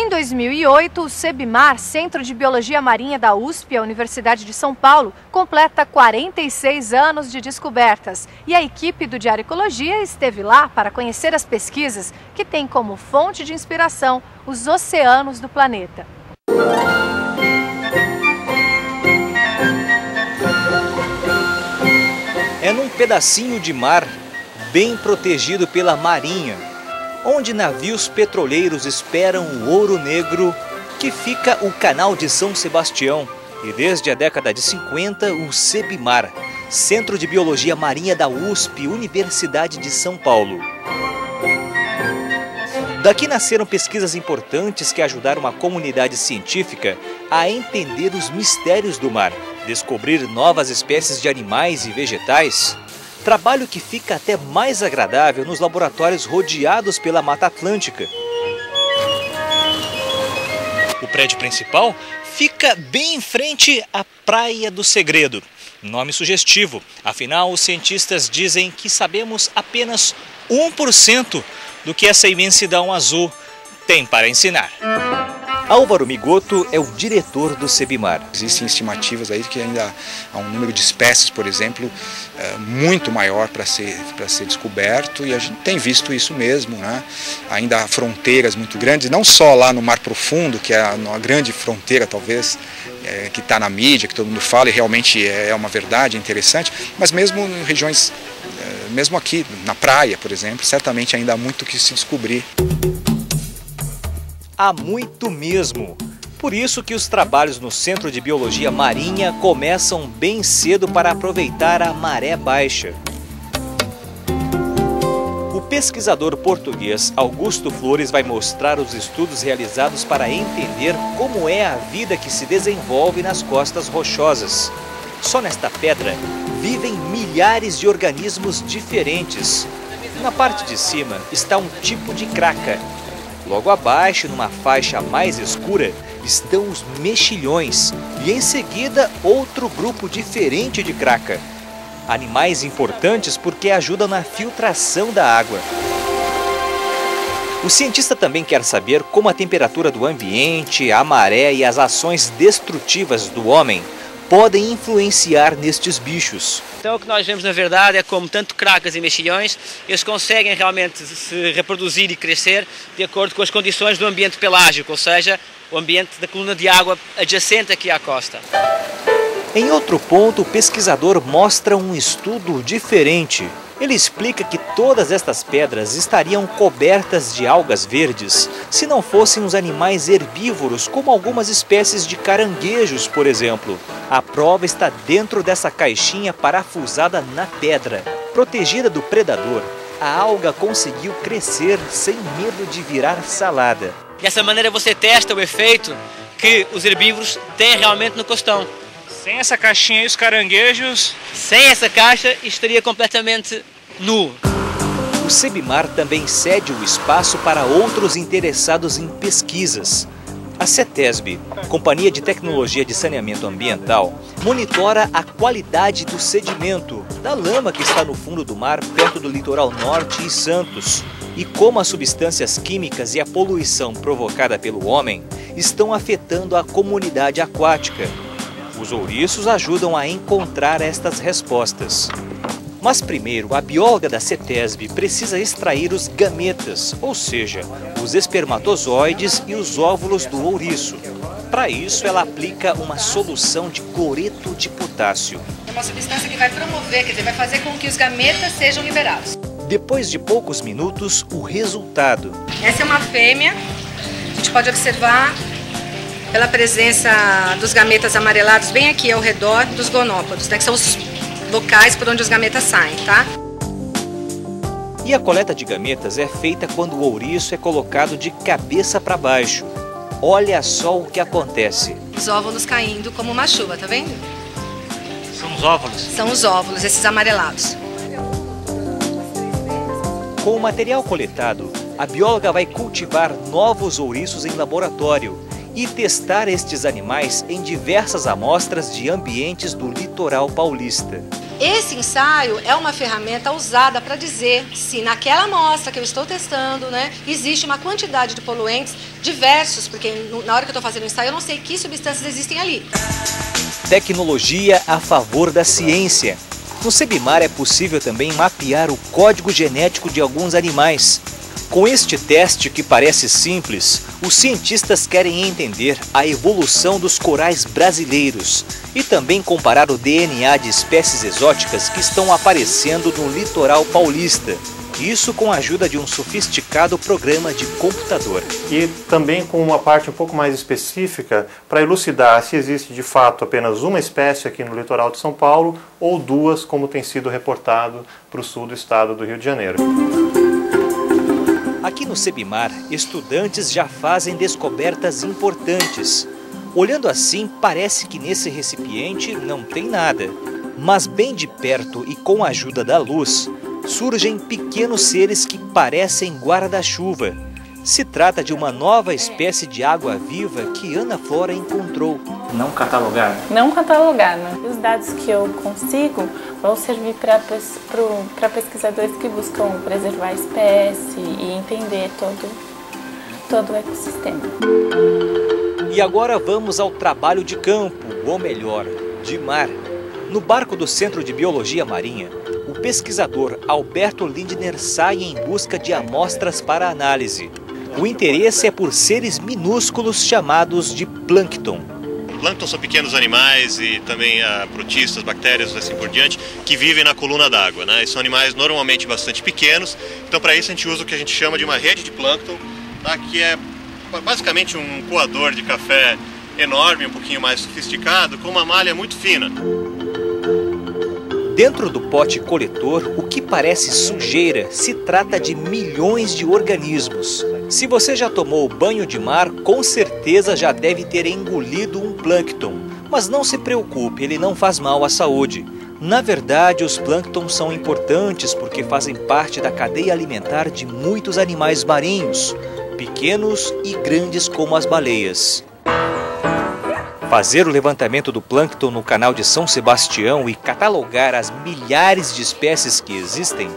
Em 2008, o CEBMAR, Centro de Biologia Marinha da USP, a Universidade de São Paulo, completa 46 anos de descobertas. E a equipe do Diário Ecologia esteve lá para conhecer as pesquisas que têm como fonte de inspiração os oceanos do planeta. É num pedacinho de mar bem protegido pela Marinha, onde navios petroleiros esperam o ouro negro, que fica o Canal de São Sebastião. E desde a década de 50, o CEBMAR, Centro de Biologia Marinha da USP, Universidade de São Paulo. Daqui nasceram pesquisas importantes que ajudaram a comunidade científica a entender os mistérios do mar, descobrir novas espécies de animais e vegetais. Trabalho que fica até mais agradável nos laboratórios rodeados pela Mata Atlântica. O prédio principal fica bem em frente à Praia do Segredo. Nome sugestivo, afinal os cientistas dizem que sabemos apenas 1% do que essa imensidão azul tem para ensinar. Álvaro Migoto é o diretor do CEBMAR. Existem estimativas aí que ainda há um número de espécies, por exemplo, muito maior para ser descoberto, e a gente tem visto isso mesmo, né? Ainda há fronteiras muito grandes, não só lá no Mar Profundo, que é a grande fronteira talvez, que está na mídia, que todo mundo fala e realmente é uma verdade, é interessante, mas mesmo em regiões, mesmo aqui na praia, por exemplo, certamente ainda há muito que se descobrir. Há muito mesmo. Por isso que os trabalhos no Centro de Biologia Marinha começam bem cedo para aproveitar a maré baixa. O pesquisador português Augusto Flores vai mostrar os estudos realizados para entender como é a vida que se desenvolve nas costas rochosas. Só nesta pedra vivem milhares de organismos diferentes. Na parte de cima está um tipo de craca. Logo abaixo, numa faixa mais escura, estão os mexilhões e em seguida outro grupo diferente de craca. Animais importantes porque ajudam na filtração da água. O cientista também quer saber como a temperatura do ambiente, a maré e as ações destrutivas do homem podem influenciar nestes bichos. Então o que nós vemos na verdade é como tanto cracas e mexilhões, eles conseguem realmente se reproduzir e crescer de acordo com as condições do ambiente pelágico, ou seja, o ambiente da coluna de água adjacente aqui à costa. Em outro ponto, o pesquisador mostra um estudo diferente. Ele explica que todas estas pedras estariam cobertas de algas verdes se não fossem os animais herbívoros, como algumas espécies de caranguejos, por exemplo. A prova está dentro dessa caixinha parafusada na pedra. Protegida do predador, a alga conseguiu crescer sem medo de virar salada. Dessa maneira você testa o efeito que os herbívoros têm realmente no costão. Sem essa caixinha aí, os caranguejos... Sem essa caixa, estaria completamente nu. O CEBMAR também cede o espaço para outros interessados em pesquisas. A CETESB, Companhia de Tecnologia de Saneamento Ambiental, monitora a qualidade do sedimento, da lama que está no fundo do mar, perto do litoral norte e Santos, e como as substâncias químicas e a poluição provocada pelo homem estão afetando a comunidade aquática. Os ouriços ajudam a encontrar estas respostas. Mas primeiro, a bióloga da CETESB precisa extrair os gametas, ou seja, os espermatozoides e os óvulos do ouriço. Para isso, ela aplica uma solução de cloreto de potássio. É uma substância que vai promover, quer dizer, vai fazer com que os gametas sejam liberados. Depois de poucos minutos, o resultado. Essa é uma fêmea, a gente pode observar pela presença dos gametas amarelados bem aqui ao redor dos gonópodos, né, que são os locais por onde os gametas saem, tá? E a coleta de gametas é feita quando o ouriço é colocado de cabeça para baixo. Olha só o que acontece. Os óvulos caindo como uma chuva, tá vendo? São os óvulos. São os óvulos, esses amarelados. Com o material coletado, a bióloga vai cultivar novos ouriços em laboratório e testar estes animais em diversas amostras de ambientes do litoral paulista. Esse ensaio é uma ferramenta usada para dizer se naquela amostra que eu estou testando, né, existe uma quantidade de poluentes diversos, porque na hora que eu estou fazendo o ensaio eu não sei que substâncias existem ali. Tecnologia a favor da ciência. No Sebimar é possível também mapear o código genético de alguns animais. Com este teste, que parece simples, os cientistas querem entender a evolução dos corais brasileiros e também comparar o DNA de espécies exóticas que estão aparecendo no litoral paulista. Isso com a ajuda de um sofisticado programa de computador. E também com uma parte um pouco mais específica para elucidar se existe de fato apenas uma espécie aqui no litoral de São Paulo ou duas, como tem sido reportado para o sul do estado do Rio de Janeiro. Aqui no Sebimar, estudantes já fazem descobertas importantes. Olhando assim, parece que nesse recipiente não tem nada. Mas bem de perto e com a ajuda da luz, surgem pequenos seres que parecem guarda-chuva. Se trata de uma nova espécie de água-viva que Ana Flora encontrou. Não catalogada? Não catalogada. Os dados que eu consigo vão servir para pesquisadores que buscam preservar a espécie e entender todo o ecossistema. E agora vamos ao trabalho de campo, ou melhor, de mar. No barco do Centro de Biologia Marinha, o pesquisador Alberto Lindner sai em busca de amostras para análise. O interesse é por seres minúsculos chamados de plâncton. Plâncton são pequenos animais e também protistas, bactérias, assim por diante, que vivem na coluna d'água, né? E são animais normalmente bastante pequenos, então para isso a gente usa o que a gente chama de uma rede de plâncton, tá? Que é basicamente um coador de café enorme, um pouquinho mais sofisticado, com uma malha muito fina. Dentro do pote coletor, o que parece sujeira se trata de milhões de organismos. Se você já tomou banho de mar, com certeza já deve ter engolido um plâncton. Mas não se preocupe, ele não faz mal à saúde. Na verdade, os plânctons são importantes porque fazem parte da cadeia alimentar de muitos animais marinhos, pequenos e grandes como as baleias. Fazer o levantamento do plâncton no canal de São Sebastião e catalogar as milhares de espécies que existem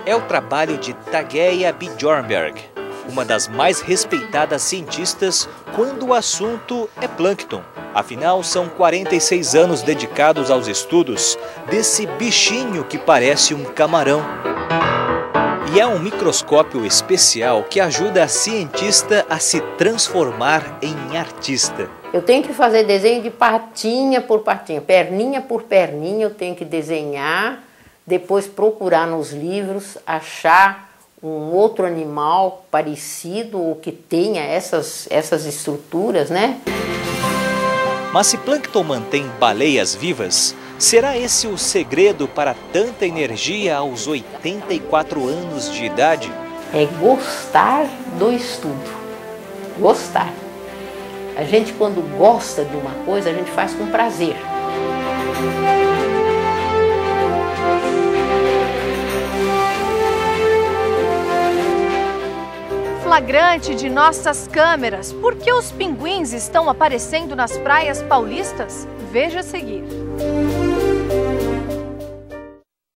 é o trabalho de Tageia Bjornberg, uma das mais respeitadas cientistas quando o assunto é plâncton. Afinal, são 46 anos dedicados aos estudos desse bichinho que parece um camarão. E é um microscópio especial que ajuda a cientista a se transformar em artista. Eu tenho que fazer desenho de patinha por patinha, perninha por perninha, eu tenho que desenhar, depois procurar nos livros, achar um outro animal parecido ou que tenha essas estruturas, né? Mas se plâncton mantém baleias vivas, será esse o segredo para tanta energia aos 84 anos de idade? É gostar do estudo, gostar. A gente, quando gosta de uma coisa, a gente faz com prazer. Flagrante de nossas câmeras, por que os pinguins estão aparecendo nas praias paulistas? Veja a seguir.